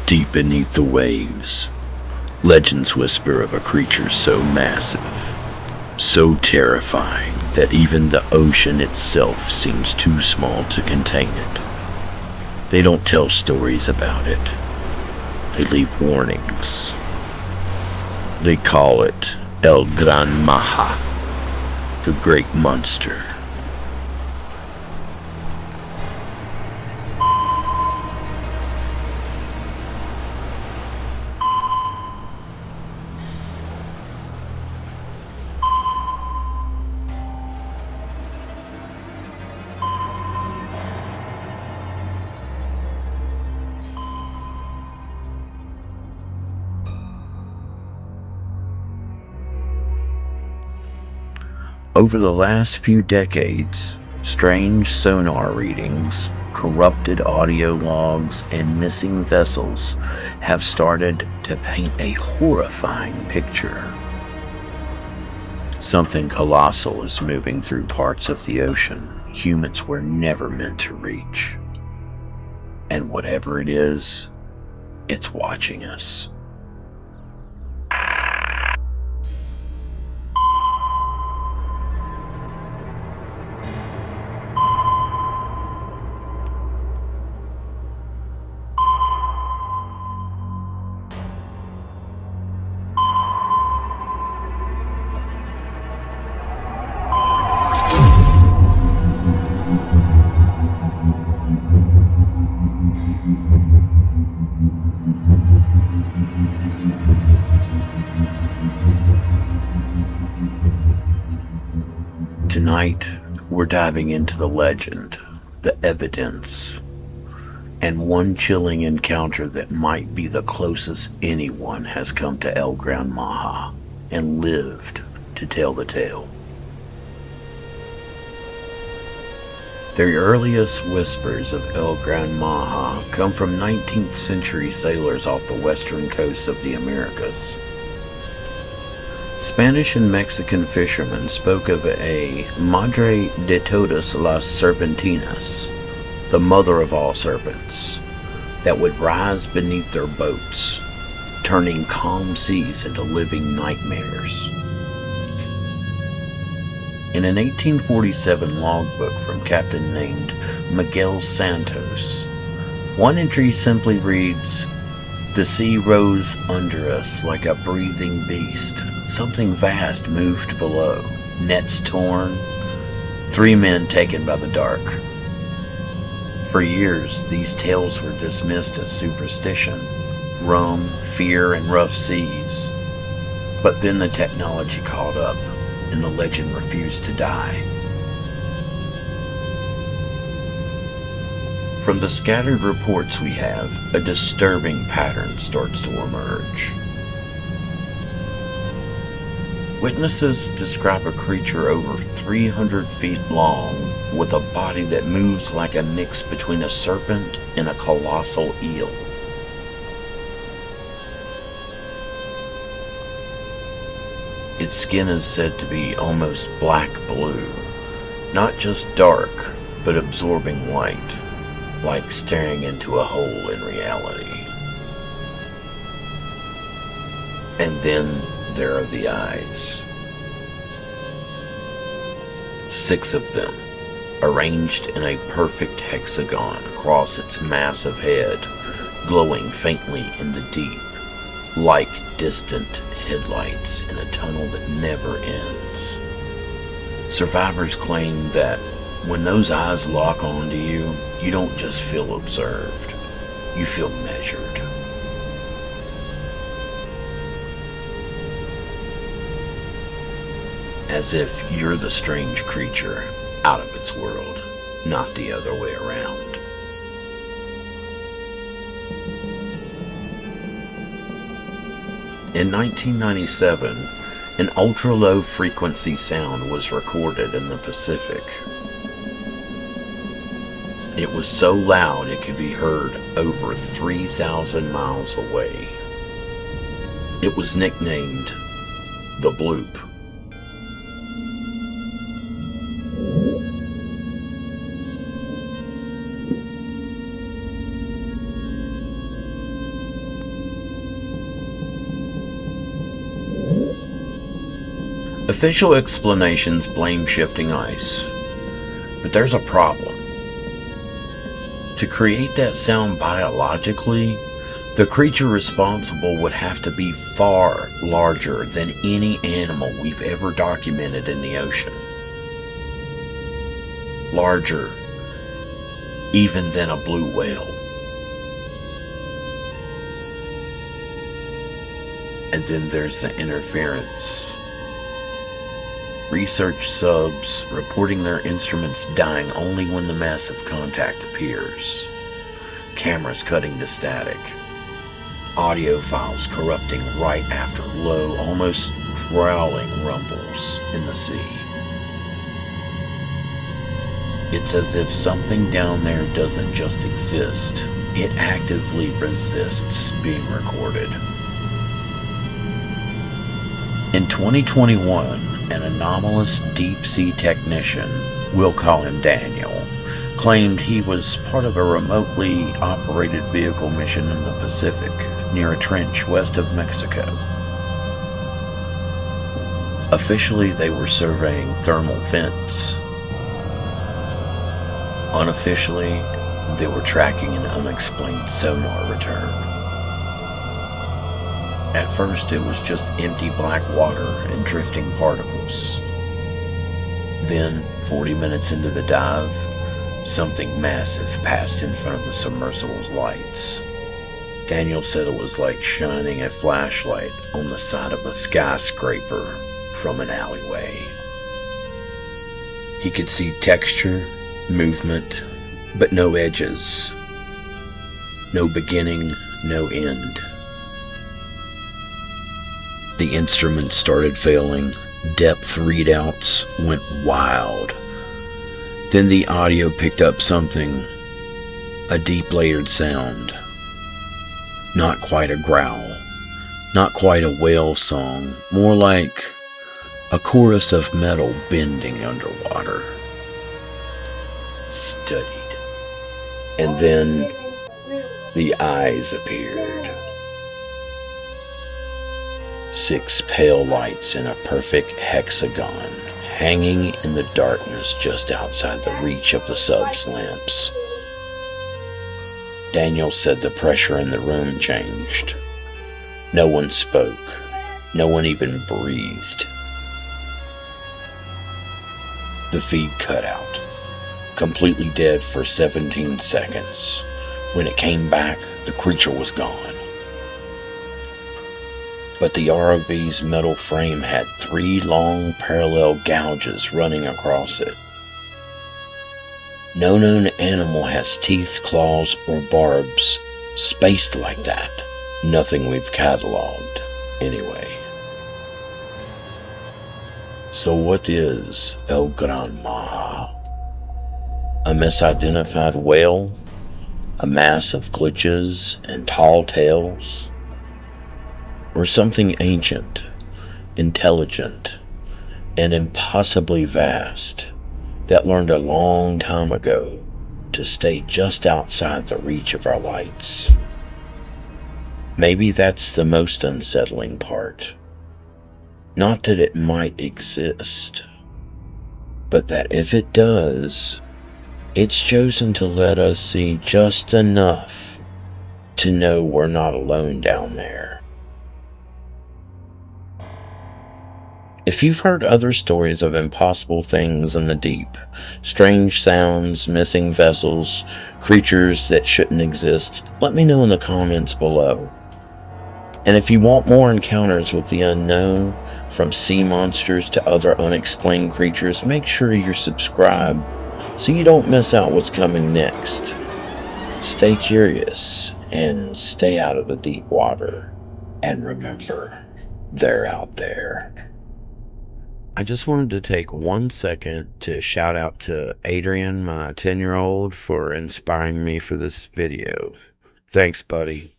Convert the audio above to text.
Deep beneath the waves, legends whisper of a creature so massive, so terrifying that even the ocean itself seems too small to contain it. They don't tell stories about it. They leave warnings. They call it El Gran Maha, the Great Monster. Over the last few decades, strange sonar readings, corrupted audio logs, and missing vessels have started to paint a horrifying picture. Something colossal is moving through parts of the ocean humans were never meant to reach. And whatever it is, it's watching us. Tonight, we're diving into the legend, the evidence, and one chilling encounter that might be the closest anyone has come to El Gran Maha and lived to tell the tale. The earliest whispers of El Gran Maha come from 19th century sailors off the western coast of the Americas. Spanish and Mexican fishermen spoke of a Madre de todas las serpentinas, the mother of all serpents, that would rise beneath their boats, turning calm seas into living nightmares. In an 1847 logbook from captain named Miguel Santos, one entry simply reads, "The sea rose under us like a breathing beast. Something vast moved below. Nets torn. 3 men taken by the dark." For years, these tales were dismissed as superstition, rum, fear, and rough seas. But then the technology caught up, and the legend refused to die. From the scattered reports we have, a disturbing pattern starts to emerge. Witnesses describe a creature over 300 feet long with a body that moves like a mix between a serpent and a colossal eel. Its skin is said to be almost black blue, not just dark, but absorbing light, like staring into a hole in reality. And then there are the eyes. 6 of them, arranged in a perfect hexagon across its massive head, glowing faintly in the deep, like distant headlights in a tunnel that never ends. Survivors claim that when those eyes lock onto you, you don't just feel observed, you feel measured. As if you're the strange creature out of its world, not the other way around. In 1997, an ultra-low frequency sound was recorded in the Pacific. It was so loud it could be heard over 3,000 miles away. It was nicknamed the Bloop. Official explanations blame shifting ice, but there's a problem. To create that sound biologically, the creature responsible would have to be far larger than any animal we've ever documented in the ocean. Larger even than a blue whale. And then there's the interference. Research subs reporting their instruments dying only when the massive contact appears. Cameras cutting to static. Audio files corrupting right after low, almost growling rumbles in the sea. It's as if something down there doesn't just exist, it actively resists being recorded. In 2021, an anomalous deep-sea technician, we'll call him Daniel, claimed he was part of a remotely operated vehicle mission in the Pacific, near a trench west of Mexico. Officially, they were surveying thermal vents. Unofficially, they were tracking an unexplained sonar return. At first, it was just empty black water and drifting particles. Then, 40 minutes into the dive, something massive passed in front of the submersible's lights. Daniel said it was like shining a flashlight on the side of a skyscraper from an alleyway. He could see texture, movement, but no edges. No beginning, no end. The instruments started failing. Depth readouts went wild. Then the audio picked up something, a deep layered sound. Not quite a growl, not quite a whale song, more like a chorus of metal bending underwater. Studied. And then the eyes appeared. 6 pale lights in a perfect hexagon, hanging in the darkness just outside the reach of the sub's lamps. Daniel said the pressure in the room changed. No one spoke. No one even breathed. The feed cut out, completely dead for 17 seconds. When it came back, the creature was gone. But the ROV's metal frame had 3 long parallel gouges running across it. No known animal has teeth, claws, or barbs spaced like that. Nothing we've cataloged, anyway. So what is El Gran Maha? A misidentified whale? A mass of glitches and tall tales? Or something ancient, intelligent, and impossibly vast that learned a long time ago to stay just outside the reach of our lights? Maybe that's the most unsettling part. Not that it might exist, but that if it does, it's chosen to let us see just enough to know we're not alone down there. If you've heard other stories of impossible things in the deep, strange sounds, missing vessels, creatures that shouldn't exist, let me know in the comments below. And if you want more encounters with the unknown, from sea monsters to other unexplained creatures, make sure you're subscribed so you don't miss out what's coming next. Stay curious and stay out of the deep water. And remember, they're out there. I just wanted to take 1 second to shout out to Adrian, my 10-year-old, for inspiring me for this video. Thanks, buddy.